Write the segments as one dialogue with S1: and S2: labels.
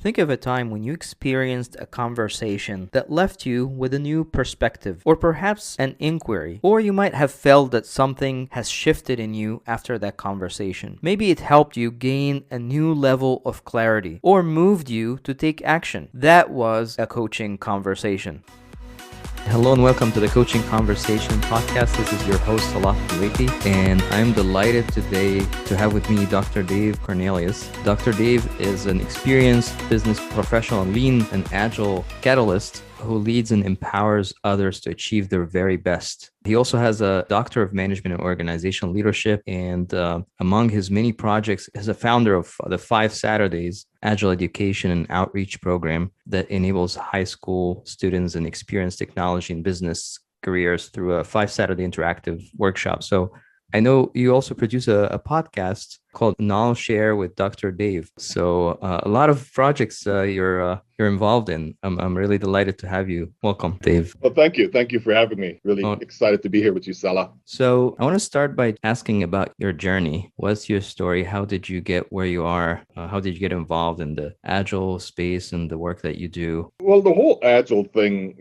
S1: Think of a time when you experienced a conversation that left you with a new perspective, or perhaps an inquiry, or you might have felt that something has shifted in you after that conversation. Maybe it helped you gain a new level of clarity, or moved you to take action. That was a coaching conversation. Hello and welcome to the Coaching Conversation podcast. This is your host, Salah Kuwaiti, and I'm delighted today to have with me Dr. Dave Cornelius. Dr. Dave is an experienced business professional, lean and agile catalyst who leads and empowers others to achieve their very best. He also has a Doctor of Management and Organizational Leadership, and among his many projects is a founder of the 5 Saturdays Agile Education and Outreach program that enables high school students and experienced technology and business careers through a 5 Saturday interactive workshop. So I know you also produce a podcast called Knowledge Share with Dr. Dave. So a lot of projects you're involved in. I'm really delighted to have you. Welcome, Dave.
S2: Well, thank you. Thank you for having me. Really excited to be here with you, Salah.
S1: So I want to start by asking about your journey. What's your story? How did you get where you are? How did you get involved in the Agile space and the work that you do?
S2: Well, the whole Agile thing,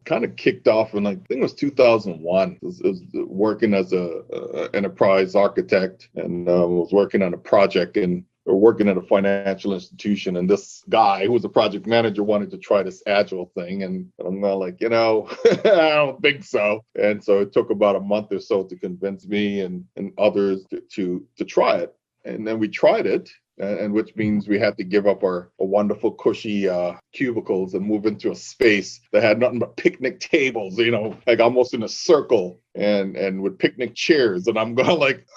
S2: kind of kicked off in, I think it was 2001. It was working as a enterprise architect, and was working on a project and working at a financial institution. And this guy who was a project manager wanted to try this Agile thing. And I'm like, I don't think so. And so it took about a month or so to convince me and others to try it. And then we tried it. And which means we had to give up our wonderful cushy cubicles and move into a space that had nothing but picnic tables, like almost in a circle and with picnic chairs. And I'm going like,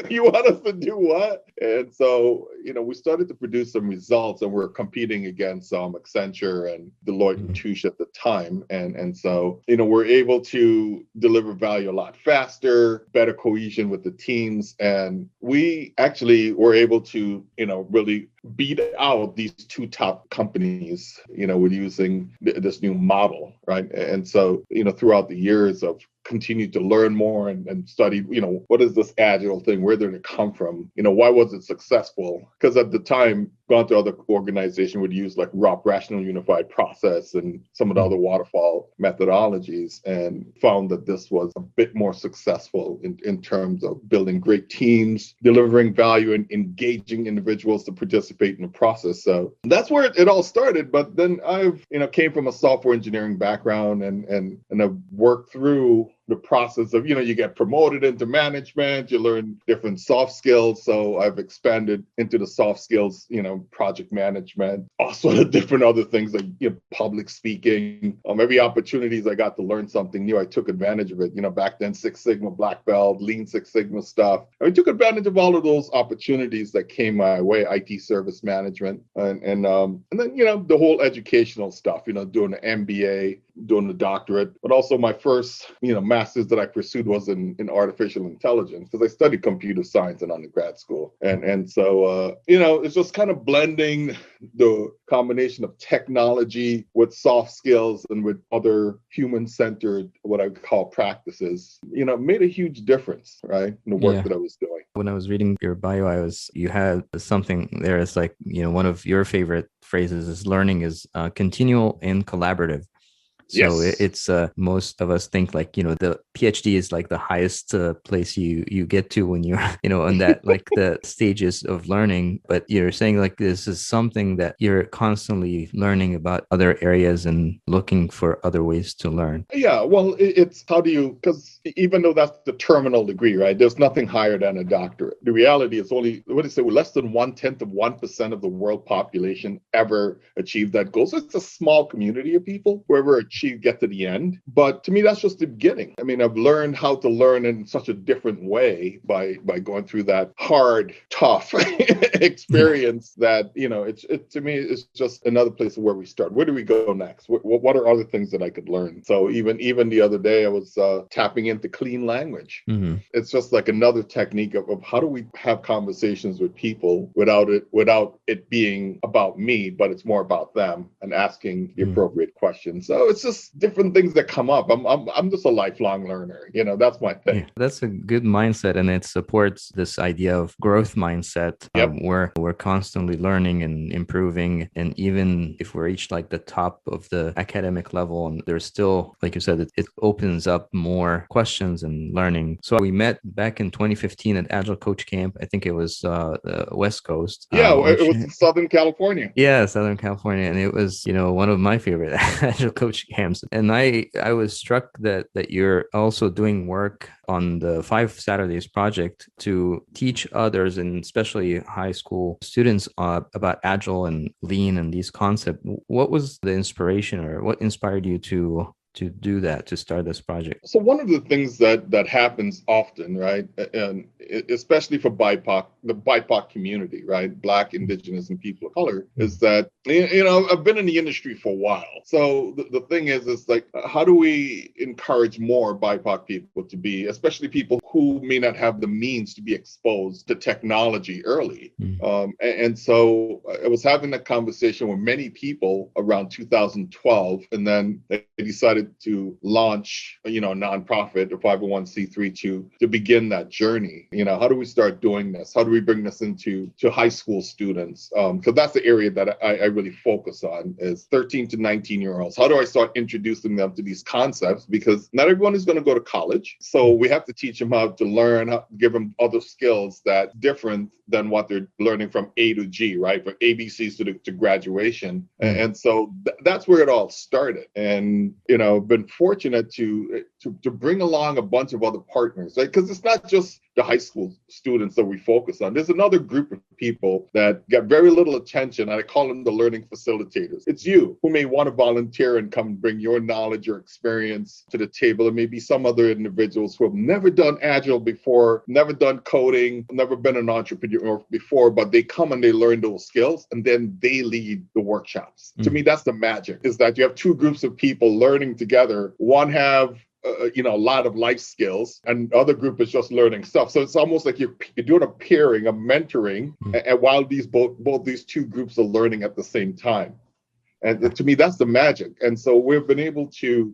S2: you want us to do what? And so, we started to produce some results, and we're competing against Accenture and Deloitte and Touche at the time. And so, we're able to deliver value a lot faster, better cohesion with the teams. And we actually were able to, really beat out these 2 top companies, with using this new model, right? And so, throughout the years of continued to learn more and study, what is this Agile thing? Where did it come from? Why was it successful? Because at the time, gone to other organizations would use like RUP, Rational Unified Process, and some of the other waterfall methodologies, and found that this was a bit more successful in terms of building great teams, delivering value, and engaging individuals to participate in the process. So that's where it all started. But then I've, came from a software engineering background and I've worked through the process of, you get promoted into management, you learn different soft skills. So I've expanded into the soft skills, project management, also the different other things like public speaking. Every opportunities I got to learn something new, I took advantage of it. Back then, 6 Sigma, Black Belt, Lean Six Sigma stuff. I took advantage of all of those opportunities that came my way, IT service management, and then, the whole educational stuff, doing an MBA, doing the doctorate, but also my first, master's that I pursued was in artificial intelligence, because I studied computer science in undergrad school. And so, it's just kind of blending the combination of technology with soft skills and with other human-centered, what I call practices, made a huge difference, right, in the work that I was doing.
S1: When I was reading your bio, you had something there. It's like, one of your favorite phrases is learning is continual and collaborative. So
S2: Yes.
S1: it's most of us think like, the PhD is like the highest place you get to when you're, on that, like the stages of learning. But you're saying like this is something that you're constantly learning about other areas and looking for other ways to learn.
S2: Yeah, well, it's how do you, because even though that's the terminal degree, right, there's nothing higher than a doctorate. The reality is only, less than 1/10 of the world population ever achieved that goal. So it's a small community of people who ever get to the end. But to me, that's just the beginning. I mean, I've learned how to learn in such a different way by going through that hard, tough experience that, to me, it's just another place where we start. Where do we go next? What are other things that I could learn? So even the other day, I was tapping into clean language. Mm-hmm. It's just like another technique of how do we have conversations with people without it being about me, but it's more about them and asking the appropriate questions. So it's it's just different things that come up. I'm just a lifelong learner. That's my thing.
S1: Yeah, that's a good mindset, and it supports this idea of growth mindset,
S2: Yep.
S1: where we're constantly learning and improving. And even if we reach like the top of the academic level, and there's still, like you said, it opens up more questions and learning. So we met back in 2015 at Agile Coach Camp. I think it was the West Coast.
S2: Yeah, it was in Southern California.
S1: Yeah, Southern California, and it was, one of my favorite Agile Coach camps. And I was struck that you're also doing work on the 5 Saturdays project to teach others, and especially high school students, about Agile and Lean and these concepts. What was the inspiration, or what inspired you to do that, to start this project?
S2: So one of the things that happens often, right, and especially for the BIPOC community, right, Black, Indigenous, and people of color, is that, I've been in the industry for a while. So the thing is like, how do we encourage more BIPOC people to be, especially people who may not have the means to be exposed to technology early? And so I was having a conversation with many people around 2012, and then they decided to launch, a nonprofit, a 501c3, to begin that journey. How do we start doing this? How do we bring this into high school students? Because that's the area that I really focus on, is 13 to 19-year-olds. How do I start introducing them to these concepts? Because not everyone is going to go to college. So we have to teach them how to learn, how to give them other skills that different than what they're learning from A to G, right? From ABCs to graduation. And so that's where it all started. And, been fortunate to bring along a bunch of other partners, right? Because it's not just the high school students that we focus on. There's another group of people that get very little attention, and I call them the learning facilitators. It's you who may want to volunteer and come bring your knowledge or experience to the table. And maybe some other individuals who have never done Agile before, never done coding, never been an entrepreneur before, but they come and they learn those skills, and then they lead the workshops. To me, that's the magic, is that you have two groups of people learning together. One have a lot of life skills, and the other group is just learning stuff. So it's almost like you're doing a peering, a mentoring, and while both these two groups are learning at the same time. And to me, that's the magic. And so we've been able to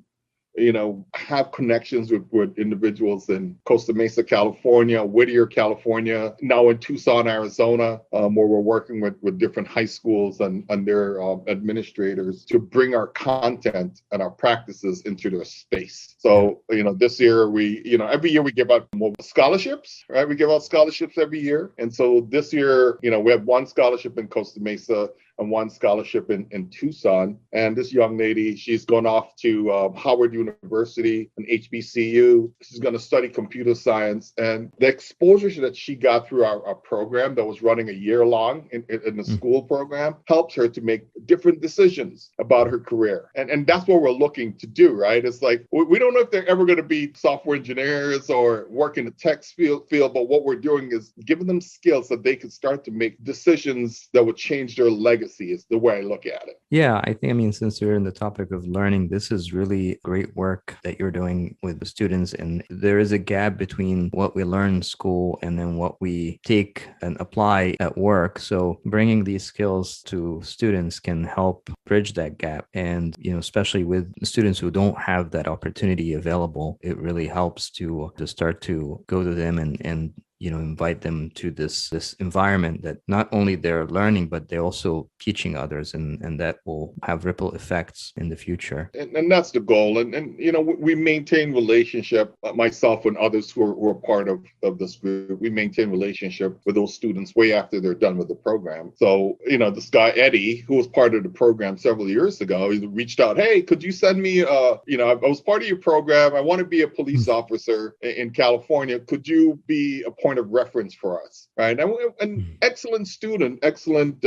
S2: have connections with individuals in Costa Mesa, California, Whittier, California, now in Tucson, Arizona, where we're working with different high schools and their administrators to bring our content and our practices into their space. So, this year every year we give out more scholarships, right? We give out scholarships every year. And so this year, we have one scholarship in Costa Mesa and one scholarship in Tucson. And this young lady, she's gone off to Howard University and HBCU. She's going to study computer science. And the exposure that she got through our program that was running a year long in the school program helps her to make different decisions about her career. And that's what we're looking to do, right? It's like, we don't know if they're ever going to be software engineers or work in the tech field, but what we're doing is giving them skills that they can start to make decisions that would change their legacy, is the way I look at it.
S1: Yeah, I think, since we're in the topic of learning, this is really great work that you're doing with the students. And there is a gap between what we learn in school and then what we take and apply at work. So bringing these skills to students can help bridge that gap. And, especially with students who don't have that opportunity available, it really helps to start to go to them and invite them to this environment that not only they're learning, but they're also teaching others, and that will have ripple effects in the future.
S2: And that's the goal. And we maintain relationship, myself and others who are part of this group. We maintain relationship with those students way after they're done with the program. So, this guy, Eddie, who was part of the program several years ago, he reached out, hey, could you send me, I was part of your program. I want to be a police officer in California. Could you be a point of reference for us, right? And excellent student, excellent.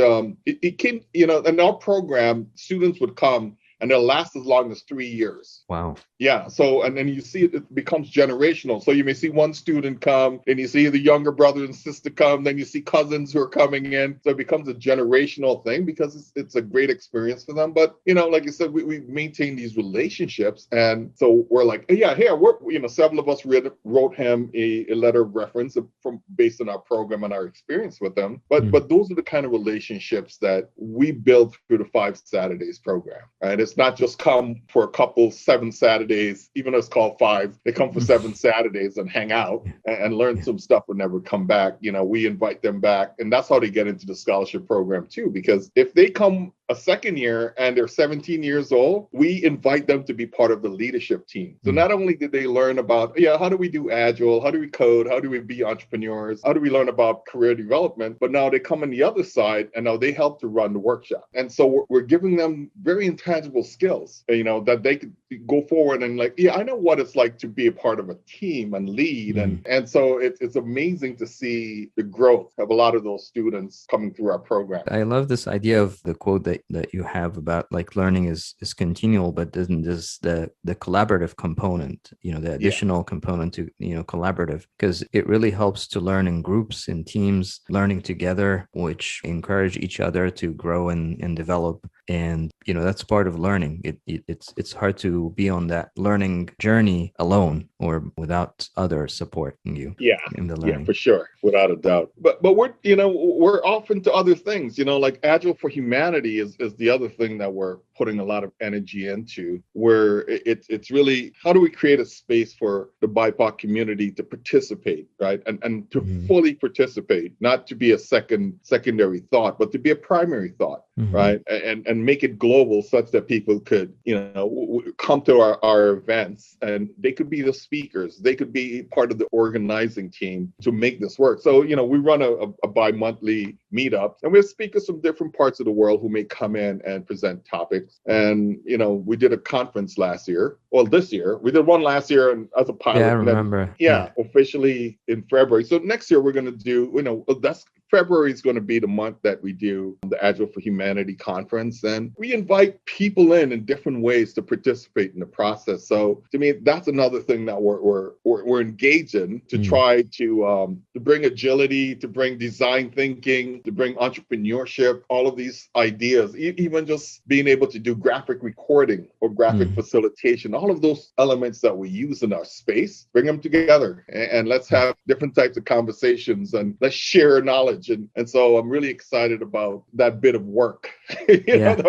S2: It came, in our program, students would come and they'll last as long as 3 years.
S1: Wow.
S2: Yeah. So, and then you see it becomes generational. So you may see one student come, and you see the younger brother and sister come, then you see cousins who are coming in. So it becomes a generational thing because it's a great experience for them. But, like you said, we maintain these relationships. And so we're like, yeah, here, several of us wrote him a letter of reference based on our program and our experience with them. But those are the kind of relationships that we build through the 5 Saturdays program, right? it's not just come for a couple 7 Saturdays, even though it's called 5, they come for 7 Saturdays and hang out and learn some stuff and never come back. We invite them back. And that's how they get into the scholarship program too, because if they come a second year and they're 17 years old, we invite them to be part of the leadership team. So not only did they learn about, how do we do Agile? How do we code? How do we be entrepreneurs? How do we learn about career development? But now they come on the other side and now they help to run the workshop. And so we're giving them very intangible skills, that they could go forward and I know what it's like to be a part of a team and lead. And so it's amazing to see the growth of a lot of those students coming through our program.
S1: I love this idea of the quote that you have about learning is continual, but doesn't just the collaborative component, the additional component to, collaborative, because it really helps to learn in groups, in teams, learning together, which encourage each other to grow and develop. And, that's part of learning. It's hard to be on that learning journey alone or without others supporting you in the learning.
S2: Yeah, for sure. Without a doubt. But we're off into other things, like Agile for Humanity is the other thing that we're putting a lot of energy into, where it's really, how do we create a space for the BIPOC community to participate, right? And to fully participate, not to be a secondary thought, but to be a primary thought, right? And make it global such that people could, come to our events and they could be the speakers. They could be part of the organizing team to make this work. So, we run a bi-monthly meetup and we have speakers from different parts of the world who may come in and present topics. And, we did a conference last year. Well, this year, we did one last year and as a pilot.
S1: Yeah, I remember.
S2: Officially in February. So next year we're going to do, February is going to be the month that we do the Agile for Humanity conference. And we invite people in different ways to participate in the process. So to me, that's another thing that we're engaged in to try to bring agility, to bring design thinking, to bring entrepreneurship, all of these ideas, even just being able to do graphic recording or graphic facilitation, all of those elements that we use in our space, bring them together and let's have different types of conversations and let's share knowledge. And so I'm really excited about that bit of work that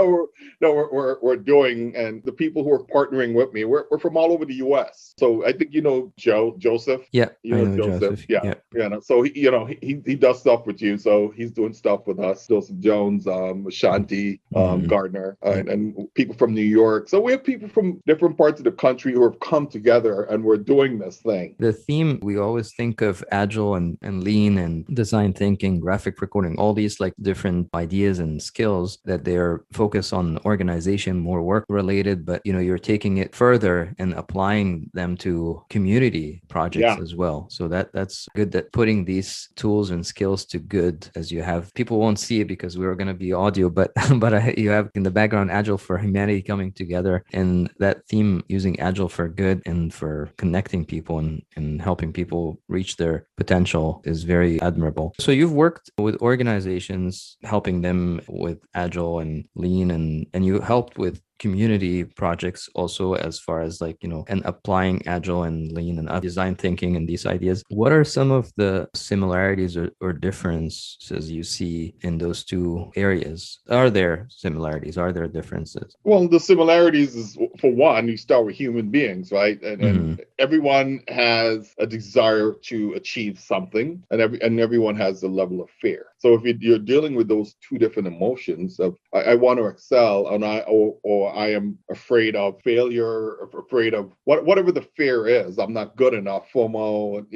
S2: we're doing. And the people who are partnering with me, we're from all over the U.S. So I think Joseph.
S1: Yeah,
S2: I know Joseph. Yeah. So he does stuff with you. So he's doing stuff with us. Joseph Jones, Ashanti, Gardner, and people from New York. So we have people from different parts of the country who have come together and we're doing this thing.
S1: The theme, we always think of Agile and lean and design thinking, graphic recording, all these different ideas and skills that they're focused on organization, more work related, but you're taking it further and applying them to community projects as well. So that's good, that putting these tools and skills to good, as you have, people won't see it because we're going to be audio, but you have in the background Agile for Humanity coming together, and that theme using Agile for good and for connecting people and helping people reach their potential is very admirable. So you've worked with organizations, helping them with Agile and lean, and you helped with community projects also, as far as and applying Agile and lean and design thinking and these ideas. What are some of the similarities or differences you see in those two areas? Are there similarities? Are there differences?
S2: Well, the similarities is, for one, you start with human beings, right? And everyone has a desire to achieve something, and everyone has a level of fear. So if you're dealing with those two different emotions of I want to excel and I am afraid of failure, or afraid of whatever the fear is, I'm not good enough, FOMO,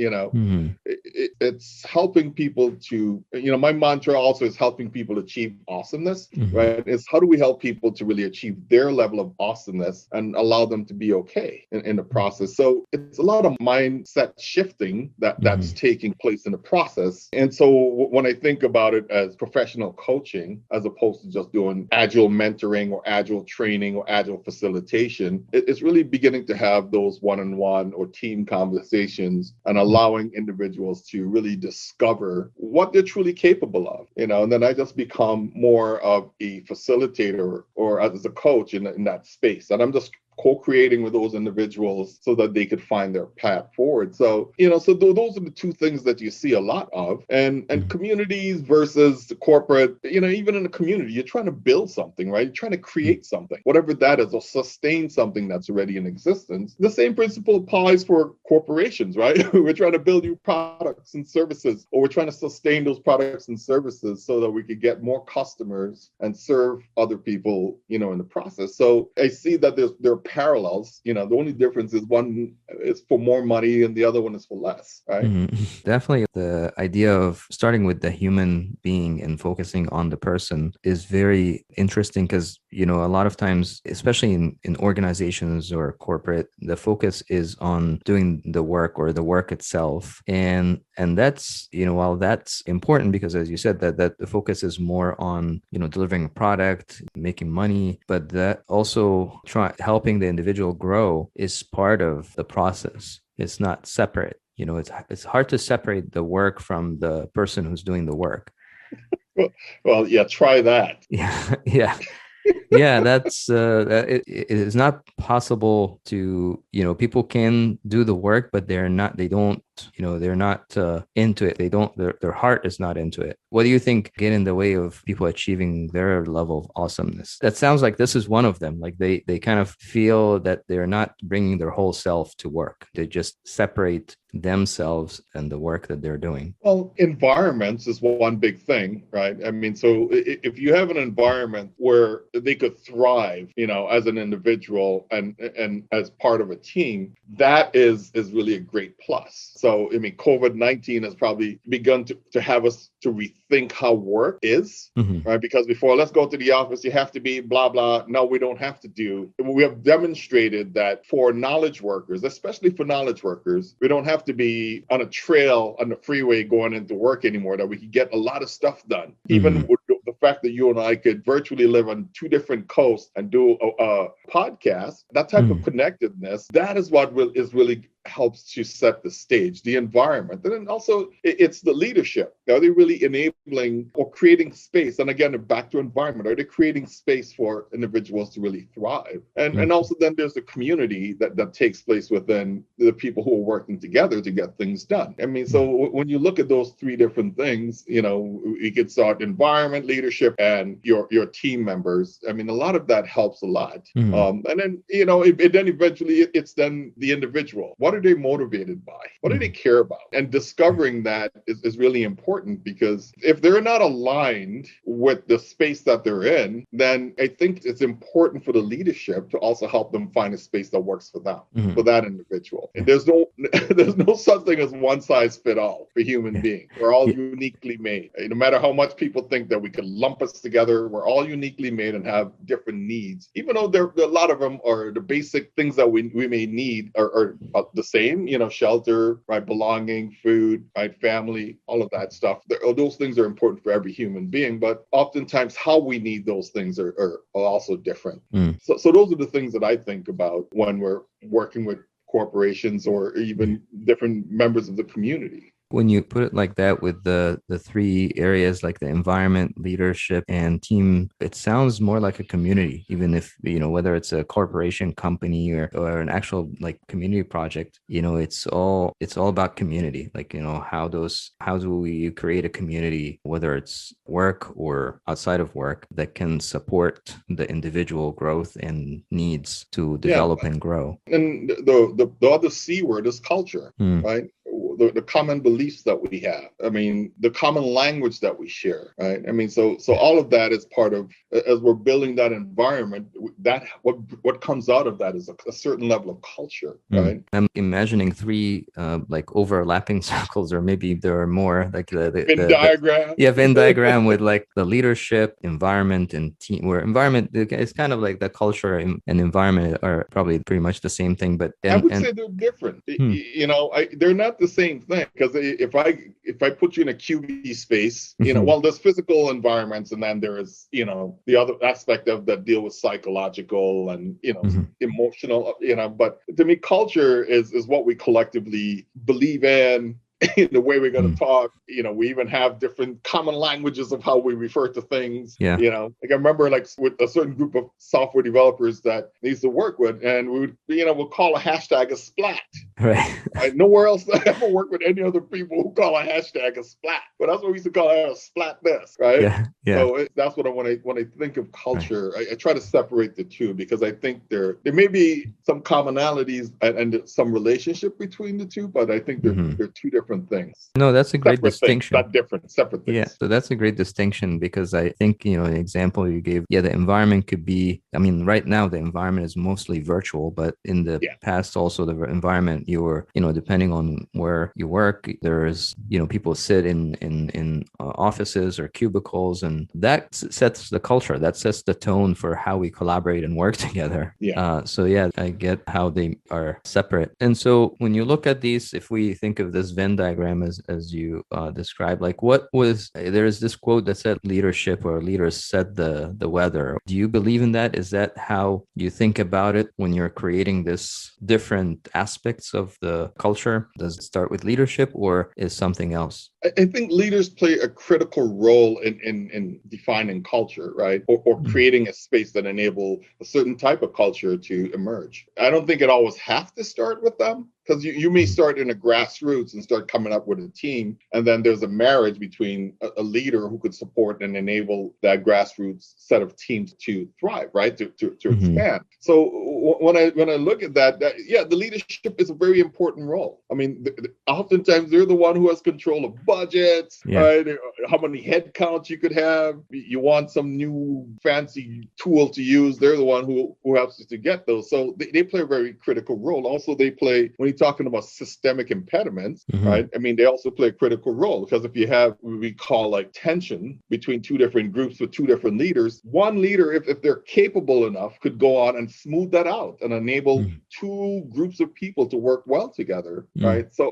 S2: it's helping people to, my mantra also is helping people achieve awesomeness, right? It's how do we help people to really achieve their level of awesomeness and allow them to be okay in the process. So it's a lot of mindset shifting that's taking place in the process. And so when I think about it as professional coaching, as opposed to just doing Agile mentoring or Agile training or Agile facilitation, it's really beginning to have those one-on-one or team conversations and allowing individuals to really discover what they're truly capable of, and then I just become more of a facilitator or as a coach in that space. And I'm just co-creating with those individuals so that they could find their path forward. So, those are the two things that you see a lot of. And communities versus the corporate, even in a community, you're trying to build something, right? You're trying to create something, whatever that is, or sustain something that's already in existence. The same principle applies for corporations, right? We're trying to build new products and services, or we're trying to sustain those products and services so that we could get more customers and serve other people, in the process. So I see that there are parallels. The only difference is one is for more money and the other one is for less, right?
S1: Definitely the idea of starting with the human being and focusing on the person is very interesting because, a lot of times, especially in organizations or corporate, the focus is on doing the work or the work itself. And that's, while that's important because as you said, that the focus is more on, delivering a product, making money, but that also helping the individual grow is part of the process. It's not separate. It's hard to separate the work from the person who's doing the work.
S2: Well, yeah, try that.
S1: Yeah, yeah. Yeah, that's it is not possible to, people can do the work, but they're not into it. Their heart is not into it. What do you think get in the way of people achieving their level of awesomeness? That sounds like this is one of them. Like they kind of feel that they're not bringing their whole self to work. They just separate themselves and the work that they're doing.
S2: Well, environments is one big thing, right? I mean, so if you have an environment where they could thrive, as an individual and as part of a team, that is really a great plus. So, I mean, COVID-19 has probably begun to have us to rethink how work is, right? Because before, let's go to the office, you have to be blah, blah. No, we don't have to do. We have demonstrated that for knowledge workers, especially for knowledge workers, we don't have to be on a trail on the freeway going into work anymore, that we can get a lot of stuff done. Even with the fact that you and I could virtually live on two different coasts and do a podcast, that type of connectedness, that is what is really helps to set the stage, the environment. And then also it's the leadership. Are they really enabling or creating space? And again, back to environment, are they creating space for individuals to really thrive? And also then there's the community that takes place within the people who are working together to get things done. I mean, so when you look at those three different things, you could start environment, leadership, and your team members. I mean, a lot of that helps a lot. And then, then eventually it's then the individual. What are they motivated by? What do they care about? And discovering that is really important, because if they're not aligned with the space that they're in, then I think it's important for the leadership to also help them find a space that works for them, for that individual. And there's no such thing as one size fit all for human beings. We're all uniquely made. No matter how much people think that we could lump us together, we're all uniquely made and have different needs. Even though a lot of them are the basic things that we may need are the same, shelter, right, belonging, food, right, family, all of that stuff. Those things are important for every human being, but oftentimes how we need those things are also different. So those are the things that I think about when we're working with corporations or even different members of the community.
S1: When you put it like that with the three areas, like the environment, leadership, and team, it sounds more like a community, even if, whether it's a corporation, company, or an actual like community project, it's all about community. Like, how do we create a community, whether it's work or outside of work, that can support the individual growth and needs to develop and grow.
S2: And the other C word is culture, right? The common beliefs that we have. I mean, the common language that we share, right? I mean, so all of that is part of, as we're building that environment, that what comes out of that is a certain level of culture, right?
S1: I'm imagining three like overlapping circles, or maybe there are more, like the
S2: Venn diagram.
S1: Venn diagram with like the leadership, environment, and team. Where environment is kind of like the culture and environment are probably pretty much the same thing, but
S2: I would say they're different. They're not the same thing, because if I put you in a QB space, well, there's physical environments, and then there's the other aspect of that deal with psychological and emotional, but to me culture is what we collectively believe in, in the way we're going to talk. We even have different common languages of how we refer to things.
S1: Yeah.
S2: Like I remember like with a certain group of software developers that I used to work with, and we would, we'll call a hashtag a splat.
S1: Right.
S2: Nowhere else I ever worked with any other people who call a hashtag a splat, but that's what we used to call it, a splat this, right?
S1: Yeah.
S2: So that's what when I think of culture, right. I try to separate the two, because I think there may be some commonalities and some relationship between the two, but I think they're two different things.
S1: No, that's a great distinction.
S2: Not different, separate things.
S1: Yeah, so that's a great distinction, because I think, an example you gave, the environment could be, right now the environment is mostly virtual, but in the past also the environment you were, depending on where you work, there is, people sit in offices or cubicles, and that sets the culture, that sets the tone for how we collaborate and work together. I get how they are separate. And so when you look at these, if we think of this Venn diagram as you described, like there is this quote that said leadership or leaders set the weather. Do you believe in that? Is that how you think about it when you're creating this different aspects of the culture? Does it start with leadership, or is something else?
S2: I think leaders play a critical role in defining culture, right? Or creating a space that enable a certain type of culture to emerge. I don't think it always have to start with them, because you may start in a grassroots and start coming up with a team, and then there's a marriage between a leader who could support and enable that grassroots set of teams to thrive, right? To expand. So when I look at that, the leadership is a very important role. Oftentimes they're the one who has control of budgets, right? How many head counts you could have. You want some new fancy tool to use, they're the one who helps you to get those. So they play a very critical role. Also, they play, when you're talking about systemic impediments, right? They also play a critical role, because if you have what we call like tension between two different groups with two different leaders, one leader, if they're capable enough, could go on and smooth that out and enable two groups of people to work well together, right? So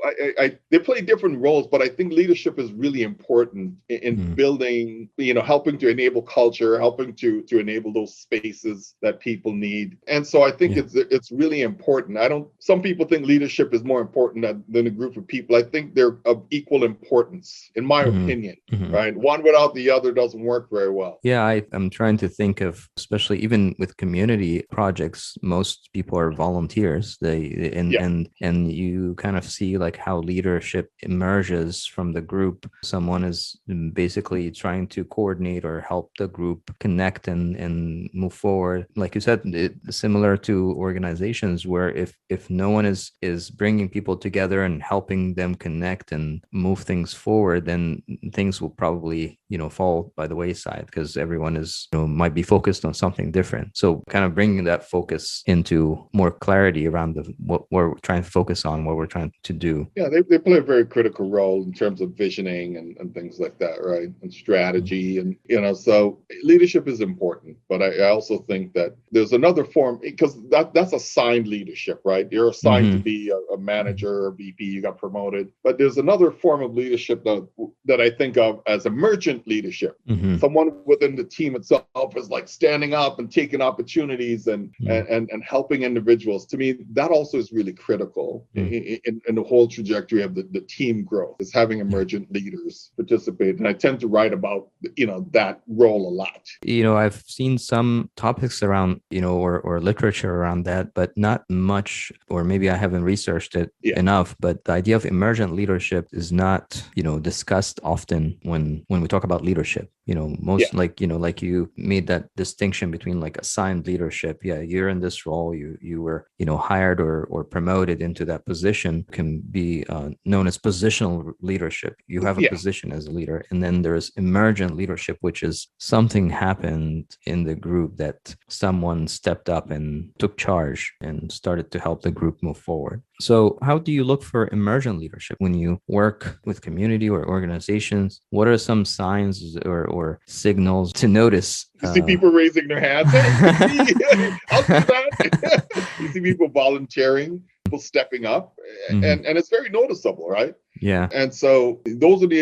S2: they play different roles, but I think leadership is really important in building, helping to enable culture, helping to enable those spaces that people need. And so I think it's really important. Some people think leadership is more important than a group of people. I think they're of equal importance, in my opinion, right? One without the other doesn't work very well.
S1: Yeah, I'm trying to think of, especially even with community projects, most people are volunteers. And you kind of see like how leadership emerges from the group. Someone is basically trying to coordinate or help the group connect and move forward. Like you said, similar to organizations, where if no one is bringing people together and helping them connect and move things forward, then things will probably fall by the wayside, because everyone is might be focused on something different. So kind of bringing that focus into more clarity around what we're trying to focus on, what we're trying to do.
S2: Yeah, they play a very critical role in terms of visioning and things like that, right? And strategy, and so leadership is important. But I also think that there's another form, because that's assigned leadership, right? You're assigned to be a manager or VP, you got promoted. But there's another form of leadership that I think of as emergent leadership. Someone within the team itself is like standing up and taking opportunities and helping individuals. To me, that also is really critical in the whole trajectory of the team growth, is having emergent leaders participate. And I tend to write about that role a lot.
S1: I've seen some topics around or literature around that, but not much, or maybe I haven't researched it enough. But the idea of emergent leadership is not discussed often when we talk about leadership. Like you made that distinction between like assigned leadership. Yeah, you're in this role, you were hired or promoted into that position, can be known as positional leadership. You have a position as a leader. And then there's emergent leadership, which is something happened in the group that someone stepped up and took charge and started to help the group move forward. So how do you look for emergent leadership when you work with community or organizations? What are some signs or signals to notice?
S2: You see people raising their hands. Hey, I'll do that. You see people volunteering, people stepping up, and it's very noticeable, right?
S1: Yeah.
S2: And so those are the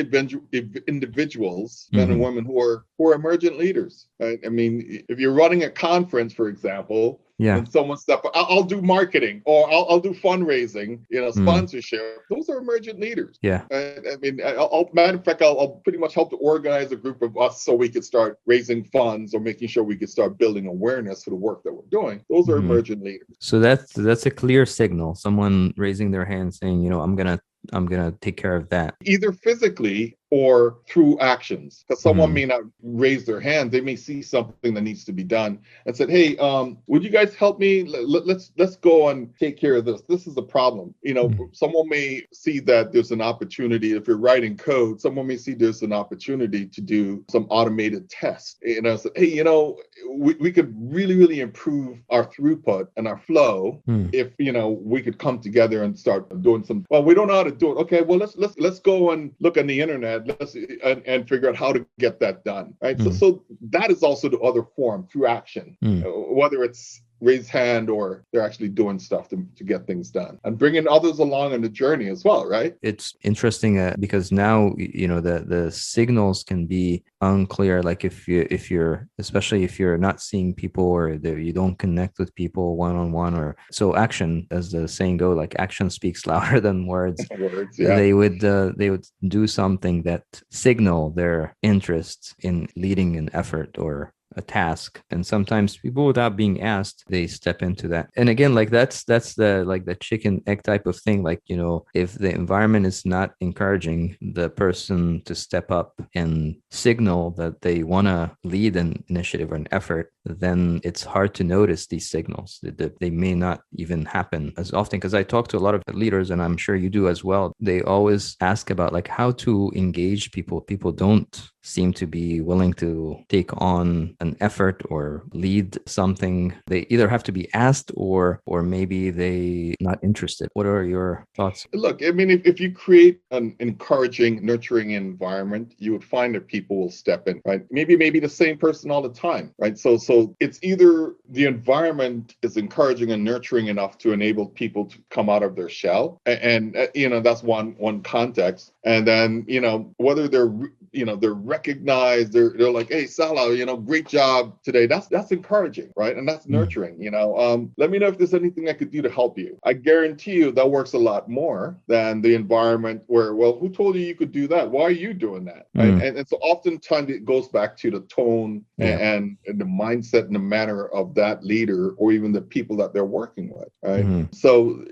S2: individuals, men and women, who are emergent leaders. Right? If you're running a conference, for example,
S1: Yeah.
S2: When someone step up, I'll do marketing, or I'll do fundraising,
S1: Mm.
S2: sponsorship. Those are emergent leaders.
S1: Yeah.
S2: I mean, matter of fact, I'll pretty much help to organize a group of us so we could start raising funds or making sure we could start building awareness for the work that we're doing. Those are
S1: Hmm.
S2: emergent leaders.
S1: So that's a clear signal. Someone raising their hand saying, I'm gonna take care of that.
S2: Either physically or through actions. Because someone
S1: Hmm.
S2: may not raise their hand, they may see something that needs to be done and said, "Hey, would you guys help me? Let's go and take care of this. This is a problem." Someone may see that there's an opportunity. If you're writing code, someone may see there's an opportunity to do some automated tests. Say, "Hey, we could really, really improve our throughput and our flow
S1: Hmm.
S2: if we could come together and start doing some. Well, we don't know how to do it. Okay, well let's go and look on the internet. Let's and figure out how to get that done. Right.
S1: Hmm.
S2: So that is also the other form, through action,
S1: Hmm.
S2: whether it's raised hand or they're actually doing stuff to get things done and bringing others along on the journey as well, right?
S1: It's interesting because now the signals can be unclear. Like if you're especially if you're not seeing people, or you don't connect with people one on one, or so action, as the saying go, like action speaks louder than words.
S2: Words, yeah.
S1: They would do something that signal their interest in leading an effort or a task, and sometimes people, without being asked, they step into that. And again, like that's the like the chicken egg type of thing. Like, if the environment is not encouraging the person to step up and signal that they want to lead an initiative or an effort, then it's hard to notice these signals. That they may not even happen as often. Because I talk to a lot of leaders, and I'm sure you do as well. They always ask about like how to engage people. People don't seem to be willing to take on an effort or lead something. They either have to be asked, or maybe they not interested. What are your thoughts?
S2: Look, I mean, if you create an encouraging, nurturing environment, you would find that people will step in, right? Maybe the same person all the time, right? So it's either the environment is encouraging and nurturing enough to enable people to come out of their shell, and that's one context. And then whether they're recognized, they're like, "Hey, Salah, great job today." That's encouraging, right? And that's
S1: Mm.
S2: nurturing. Let me know if there's anything I could do to help you. I guarantee you that works a lot more than the environment where, well, who told you could do that? Why are you doing that? Right?
S1: Mm.
S2: And so oftentimes it goes back to the tone
S1: Yeah.
S2: and the mindset and the manner of that leader, or even the people that they're working with. Right.
S1: Hmm.
S2: So,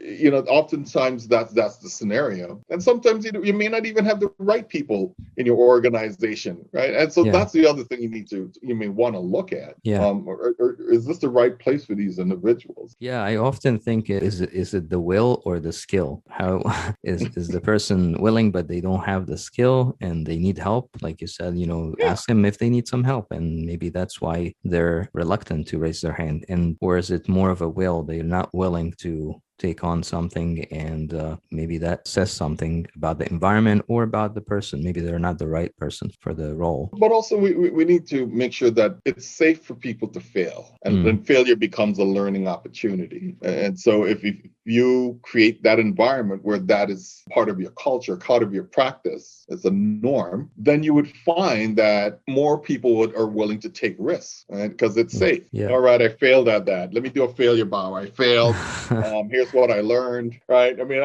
S2: oftentimes that's the scenario. And sometimes you may not even have the right people in your organization. Right. And so
S1: Yeah.
S2: that's the other thing you may want to look at.
S1: Yeah.
S2: Or is this the right place for these individuals?
S1: Yeah, I often think, is it the will or the skill? How is the person willing, but they don't have the skill and they need help? Like you said,
S2: Yeah.
S1: ask them if they need some help, and maybe that's why they're reluctant to raise their hand. And or is it more of a will? They're not willing to take on something, and maybe that says something about the environment or about the person. Maybe they're not the right person for the role.
S2: But also, we need to make sure that it's safe for people to fail, and
S1: Mm.
S2: then failure becomes a learning opportunity. And so if you create that environment where that is part of your culture, part of your practice, as a norm, then you would find that more people are willing to take risks, right? Because it's safe.
S1: Yeah.
S2: All right, I failed at that. Let me do a failure bow. I failed. Here's what I learned, right? I mean,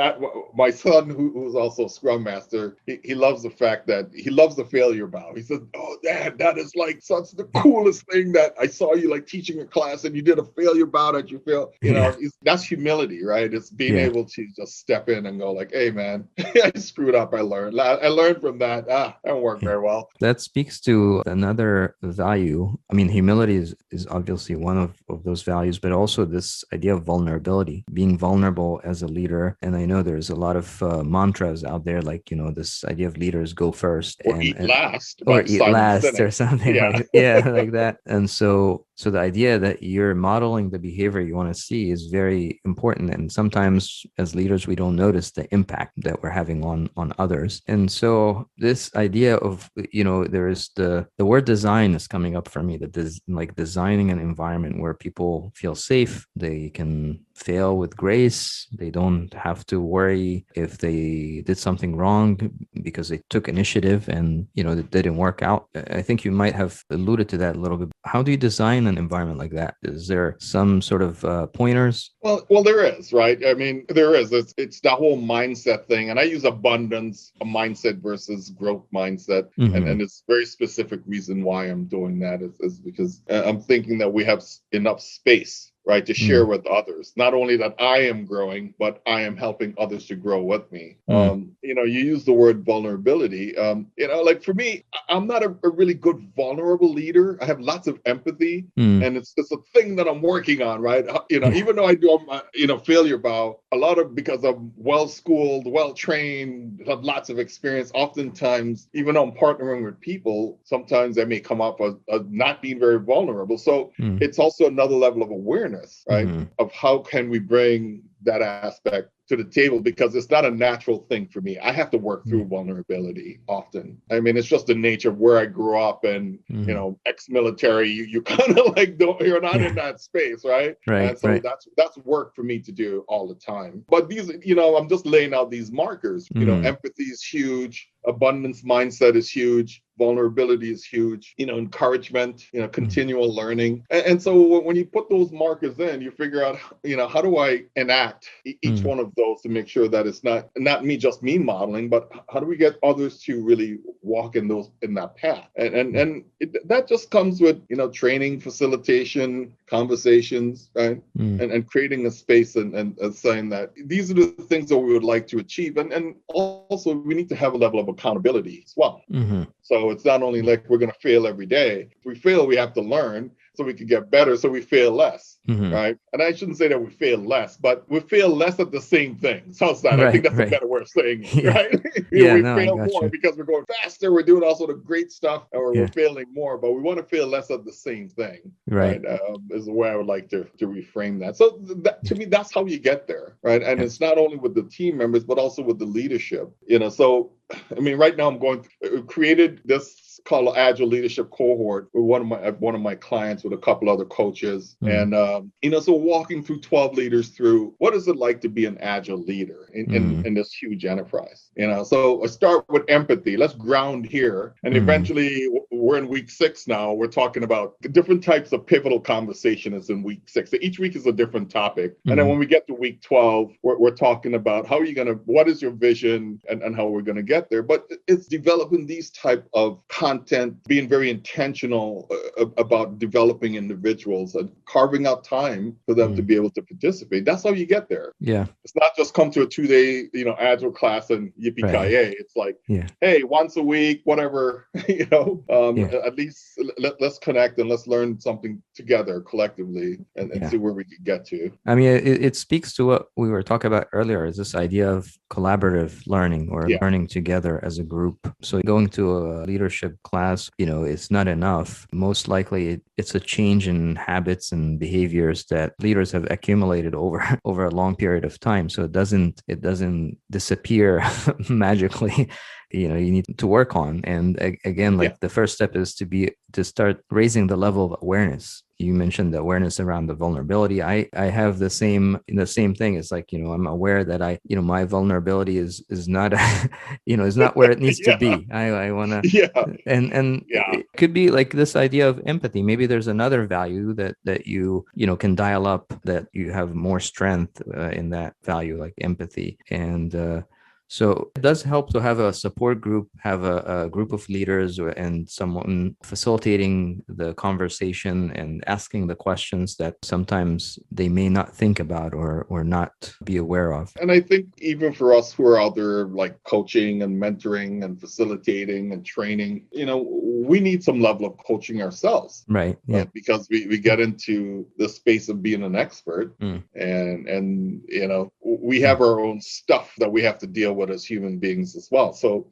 S2: my son, who's also a scrum master, he loves the fact that he loves the failure bow. He says, "Oh, Dad, that is like such the coolest thing that I saw you like teaching a class and you did a failure bow that you failed."
S1: Yeah.
S2: That's humility, right? It's being
S1: Yeah.
S2: able to just step in and go like, "Hey, man, I screwed up. I learned from that. That didn't work
S1: Yeah.
S2: very well."
S1: That speaks to another value. I mean, humility is obviously one of those values, but also this idea of vulnerability, being vulnerable as a leader. And I know there's a lot of mantras out there, like, this idea of leaders go first,
S2: Or eat last
S1: or
S2: by
S1: eat
S2: Simon
S1: last,
S2: Sinek.
S1: or something
S2: Yeah.
S1: like, yeah, like that. And so the idea that you're modeling the behavior you want to see is very important. And sometimes as leaders, we don't notice the impact that we're having on others. And so this idea of, there is the word design is coming up for me, that like designing an environment where people feel safe, they can fail with grace. They don't have to worry if they did something wrong because they took initiative and, it didn't work out. I think you might have alluded to that a little bit. How do you design an environment like that? Is there some sort of pointers?
S2: Well, there is, right? I mean, there is. It's the whole mindset thing, and I use abundance a mindset versus growth mindset, and it's very specific reason why I'm doing that is because I'm thinking that we have enough space, right, to share with others. Not only that I am growing, but I am helping others to grow with me. You use the word vulnerability. Like for me, I'm not a really good vulnerable leader. I have lots of empathy, and it's a thing that I'm working on, right? Even though I do, failure bow, a lot of because I'm well-schooled, well-trained, have lots of experience. Oftentimes, even though I'm partnering with people, sometimes I may come up as not being very vulnerable. So it's also another level of awareness, right? Of how can we bring that aspect to the table, because it's not a natural thing for me. I have to work through vulnerability often. I mean, it's just the nature of where I grew up, and ex-military, you kind of like you're not in that space, right? And so that's work for me to do all the time. But these, I'm just laying out these markers. Empathy is huge, abundance mindset is huge, vulnerability is huge, encouragement, continual learning. And so when you put those markers in, you figure out, how do I enact each one of those to make sure that it's not me modeling, but how do we get others to really walk in that path? And that just comes with, training, facilitation, conversations, right? And creating a space and saying that these are the things that we would like to achieve. And also we need to have a level of accountability as well. So it's not only like we're going to fail every day. If we fail, we have to learn so we can get better, so we fail less, right? And I shouldn't say that we fail less, but we fail less at the same thing. So it's not, I think that's a better way of saying it, right? We fail more because we're going faster, we're doing all sort of great stuff, or we're failing more, but we want to fail less at the same thing, right? Is the way I would like to reframe that. So to me, that's how you get there, right? And it's not only with the team members, but also with the leadership, So, I mean, right now created this called Agile Leadership Cohort with one of my clients with a couple other coaches. And, so walking through 12 leaders through what is it like to be an Agile leader in this huge enterprise, So I start with empathy. Let's ground here. And eventually we're in week 6 now. We're talking about different types of pivotal conversations in week 6. So each week is a different topic. And then when we get to week 12, we're talking about what is your vision and how we're going to get there. But it's developing these type of content, being very intentional about developing individuals and carving out time for them to be able to participate. That's how you get there. Yeah. It's not just come to a 2-day, Agile class and yippee-ki-yay. It's like, hey, once a week, whatever, at least let's connect and let's learn something together collectively and see where we can get to. I mean, it speaks to what we were talking about earlier, is this idea of collaborative learning or learning together as a group. So going to a leadership class, it's not enough. Most likely it's a change in habits and behaviors that leaders have accumulated over a long period of time. So it doesn't disappear magically. You need to work on. And again, the first step is to start raising the level of awareness. You mentioned the awareness around the vulnerability. I have the same thing. It's like, I'm aware that my vulnerability is not, is not where it needs to be. I want to, and it could be like this idea of empathy. Maybe there's another value that you can dial up, that you have more strength in that value, like empathy. And, so it does help to have a support group, have a group of leaders and someone facilitating the conversation and asking the questions that sometimes they may not think about or not be aware of. And I think even for us who are out there like coaching and mentoring and facilitating and training, we need some level of coaching ourselves. Right. Yeah. Because we get into the space of being an expert and we have our own stuff that we have to deal with as human beings as well. So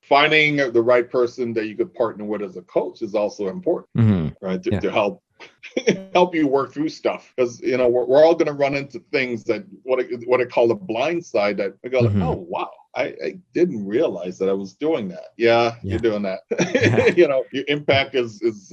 S2: finding the right person that you could partner with as a coach is also important, right? To help you work through stuff, because we're all going to run into things that what I call the blind side, that we go like, oh wow, I didn't realize that I was doing that. You're doing that. Your impact is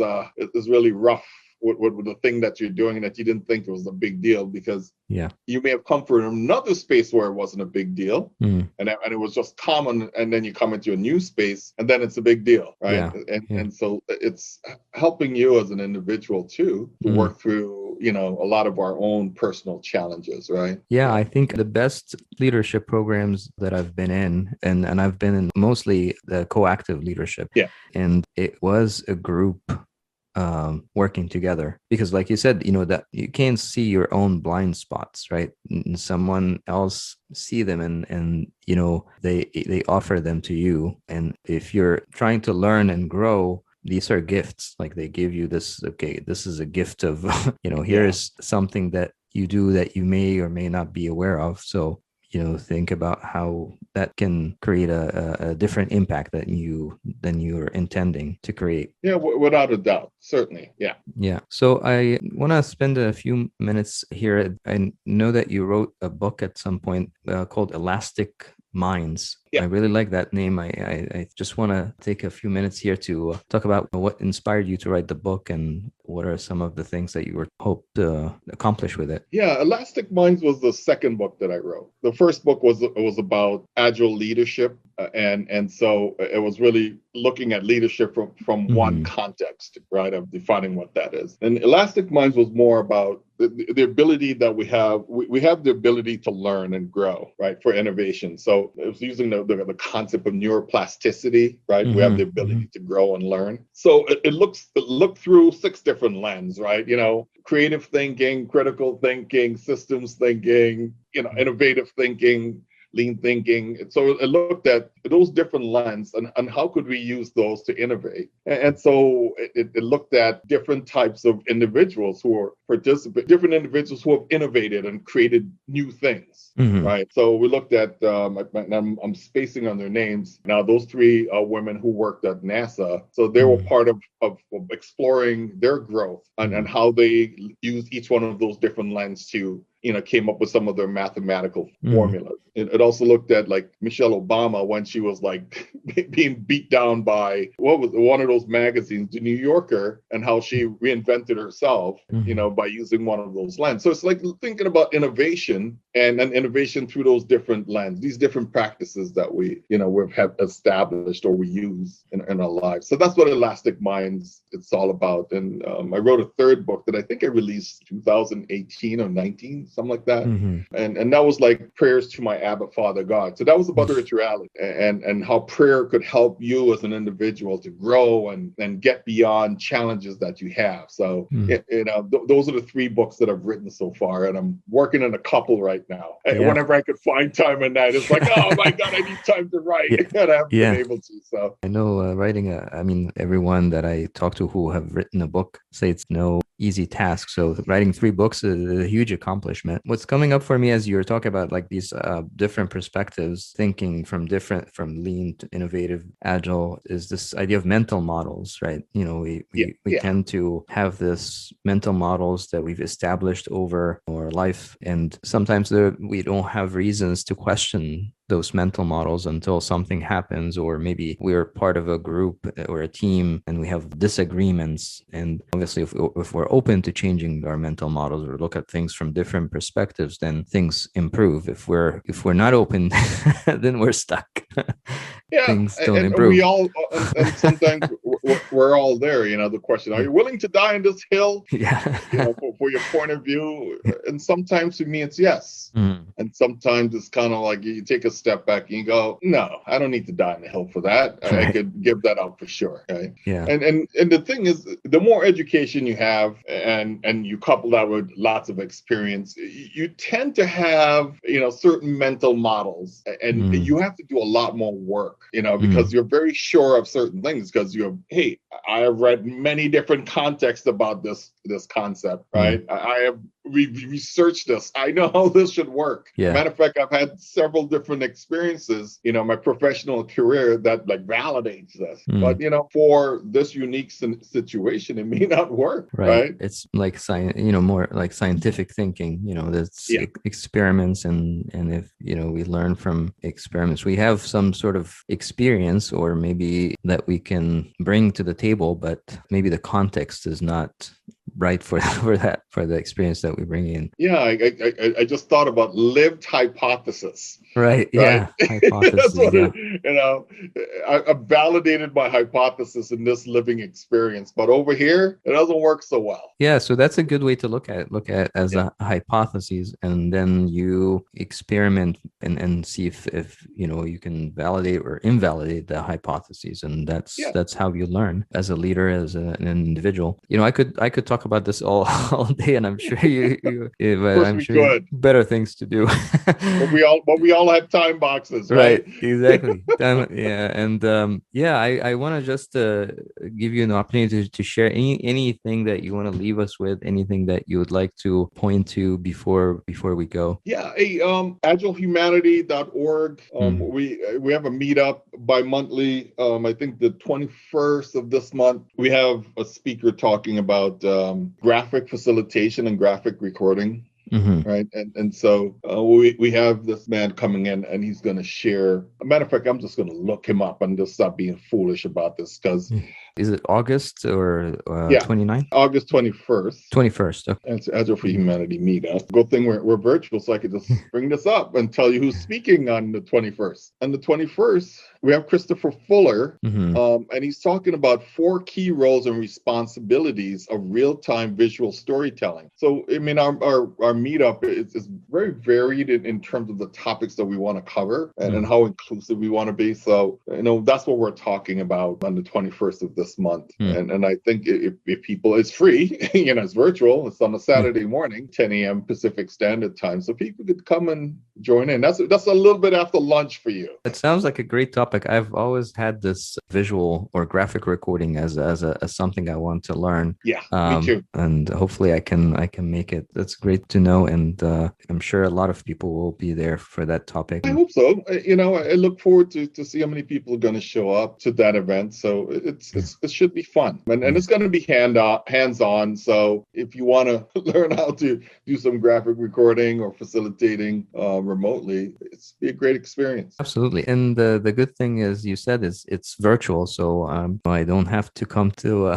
S2: really rough with the thing that you're doing that you didn't think it was a big deal, because
S1: Yeah.
S2: you may have come from another space where it wasn't a big deal, and it was just common, and then you come into a new space and then it's a big deal, right? And so it's helping you as an individual too to work through, a lot of our own personal challenges, right?
S1: Yeah, I think the best leadership programs that I've been in, and I've been in mostly the coactive leadership, and it was a group working together, because like you said, that you can't see your own blind spots, right? And someone else see them, and they offer them to you. And if you're trying to learn and grow, these are gifts. Like they give you this, okay, this is a gift of here's something that you do that you may or may not be aware of. So think about how that can create a different impact than you're intending to create.
S2: Yeah, without a doubt. Certainly. Yeah.
S1: Yeah. So I want to spend a few minutes here. I know that you wrote a book at some point called Elastic Minds.
S2: Yeah.
S1: I really like that name. I just want to take a few minutes here to talk about what inspired you to write the book, and what are some of the things that you were hoped to accomplish with it.
S2: Yeah, Elastic Minds was the second book that I wrote. The first book was about agile leadership, and so it was really looking at leadership from one context, right, of defining what that is. And Elastic Minds was more about the ability that we have. We have the ability to learn and grow, right, for innovation. So it was using the concept of neuroplasticity, right? We have the ability to grow and learn. So it looked through 6 different lenses, right? Creative thinking, critical thinking, systems thinking, innovative thinking, lean thinking. So it looked at those different lenses and how could we use those to innovate. And so it looked at different types of individuals who are different individuals who have innovated and created new things, right? So we looked at, I'm spacing on their names now, those 3 women who worked at NASA. So they were part of exploring their growth and how they used each one of those different lenses to came up with some of their mathematical formulas. It also looked at like Michelle Obama when she was like being beat down by one of those magazines, The New Yorker, and how she reinvented herself, by using one of those lenses. So it's like thinking about innovation and innovation through those different lenses, these different practices that we have established or we use in our lives. So that's what Elastic Minds it's all about. And I wrote a third book that I think I released 2018 or 19. Something like that. And that was like Prayers to My Abba Father God. So that was about spirituality and how prayer could help you as an individual to grow and get beyond challenges that you have. So, those are the 3 books that I've written so far. And I'm working on a couple right now. Whenever I could find time at night, it's like, oh my God, I need time to write. And I haven't been able to. So
S1: I know everyone that I talk to who have written a book say it's no easy task. So writing 3 books is a huge accomplishment. What's coming up for me as you're talking about like these different perspectives, thinking from lean to innovative, agile, is this idea of mental models, right? We tend to have this mental models that we've established over our life, and sometimes we don't have reasons to question those mental models until something happens, or maybe we're part of a group or a team and we have disagreements. And obviously if we're open to changing our mental models or look at things from different perspectives, then things improve. If we're not open, then we're stuck. Things don't improve.
S2: We all and sometimes we're all there. The question: are you willing to die on this hill? For your point of view. And sometimes for me, it's yes. And sometimes it's kind of like you take a step back and you go, no, I don't need to die on the hill for that. I could give that up for sure. Right?
S1: Yeah.
S2: And the thing is, the more education you have, and you couple that with lots of experience, you tend to have certain mental models, and you have to do a lot more work. Because you're very sure of certain things, because I have read many different contexts about this concept, right? I have researched this. I know how this should work. Matter of fact, I've had several different experiences, my professional career that like validates this. But for this unique situation, it may not work, right?
S1: It's like more like scientific thinking. That's experiments, and if we learn from experiments, we have some sort of experience or maybe that we can bring to the table, but maybe the context is not right for for the experience that we bring in.
S2: Yeah, I just thought about lived hypothesis.
S1: Right.
S2: Right.
S1: Yeah.
S2: That's
S1: Hypothesis.
S2: what
S1: Yeah.
S2: I validated my hypothesis in this living experience, but over here it doesn't work so well.
S1: Yeah, so that's a good way to look at it. Look at it as a hypothesis, and then you experiment and see if you can validate or invalidate the hypotheses, and that's how you learn as a leader, as an individual. I could talk about this all all day, and I'm sure
S2: Of course
S1: I'm
S2: we
S1: sure you have
S2: could,
S1: better things to do.
S2: but we all have time boxes,
S1: Right,
S2: right?
S1: exactly. Yeah, and I want to just give you an opportunity to share anything that you want to leave us with, anything that you would like to point to before we go.
S2: Yeah, agilehumanity.org. We have a meetup bi-monthly. I think the 21st of this month, we have a speaker talking about graphic facilitation and graphic recording. Right. And so we have this man coming in, and he's going to share. A matter of fact, I'm just going to look him up and just stop being foolish about this, because
S1: is it August or 29th?
S2: August 21st.
S1: 21st. Okay.
S2: It's Agile for Humanity meetup. Good thing we're virtual, so I could just bring this up and tell you who's speaking on the 21st. On the 21st, we have Christopher Fuller, and he's talking about 4 key roles and responsibilities of real-time visual storytelling. So, I mean, our meetup is very varied in terms of the topics that we want to cover and how inclusive we want to be. So, that's what we're talking about on the 21st of this month. And I think if people, it's free, it's virtual. It's on a Saturday morning, 10 a.m. Pacific Standard Time. So people could come and join in. That's a little bit after lunch for you.
S1: It sounds like a great topic. I've always had this visual or graphic recording as something I want to learn.
S2: Yeah, me too.
S1: And hopefully I can make it. That's great to know, and I'm sure a lot of people will be there for that topic.
S2: I hope so. I look forward to see how many people are going to show up to that event. So it should be fun, and it's going to be hands-on. So if you want to learn how to do some graphic recording or facilitating remotely, it's be a great experience.
S1: Absolutely. And the good thing is, you said it's virtual, so I don't have to come to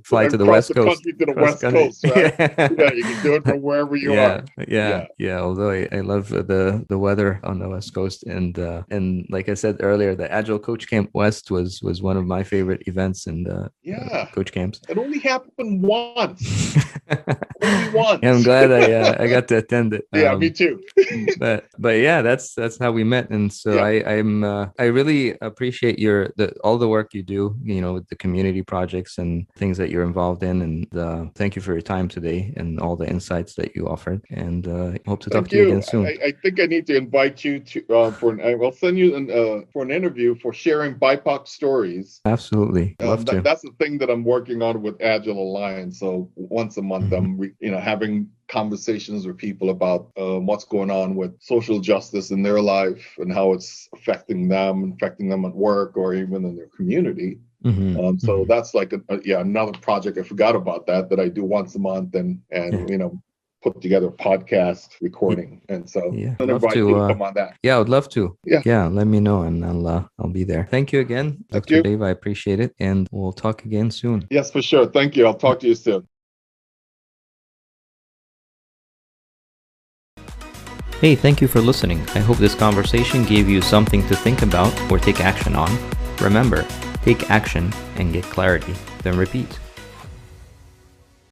S1: fly to the West Coast.
S2: To the West Coast, right? Yeah, you can do it from wherever you are.
S1: Yeah. Although I love the weather on the West Coast, and like I said earlier, the Agile Coach Camp West was one of my favorite events in the coach camps.
S2: It only happened once. Only once.
S1: Yeah, I'm glad I got to attend it.
S2: Yeah, me too.
S1: but yeah, that's how we met, and so I really appreciate all the work you do, with the community projects and things that you're involved in, and thank you for your time today and all the insights that you offered, and hope to talk to you again soon.
S2: I think I need to invite you to I'll send you for an interview for sharing BIPOC stories.
S1: Absolutely. Love to.
S2: That's the thing that I'm working on with Agile Alliance. So once a month, I'm having conversations with people about what's going on with social justice in their life and how it's affecting them at work or even in their community. So that's like another project. I forgot about that I do once a month, and put together a podcast recording. And so I'll invite you to come on that.
S1: Yeah, I would love to.
S2: Yeah,
S1: let me know, and I'll be there. Thank you again, Dr. Dave. I appreciate it, and we'll talk again soon.
S2: Yes, for sure. Thank you. I'll talk to you soon.
S1: Hey, thank you for listening. I hope this conversation gave you something to think about or take action on. Remember, take action and get clarity, then repeat.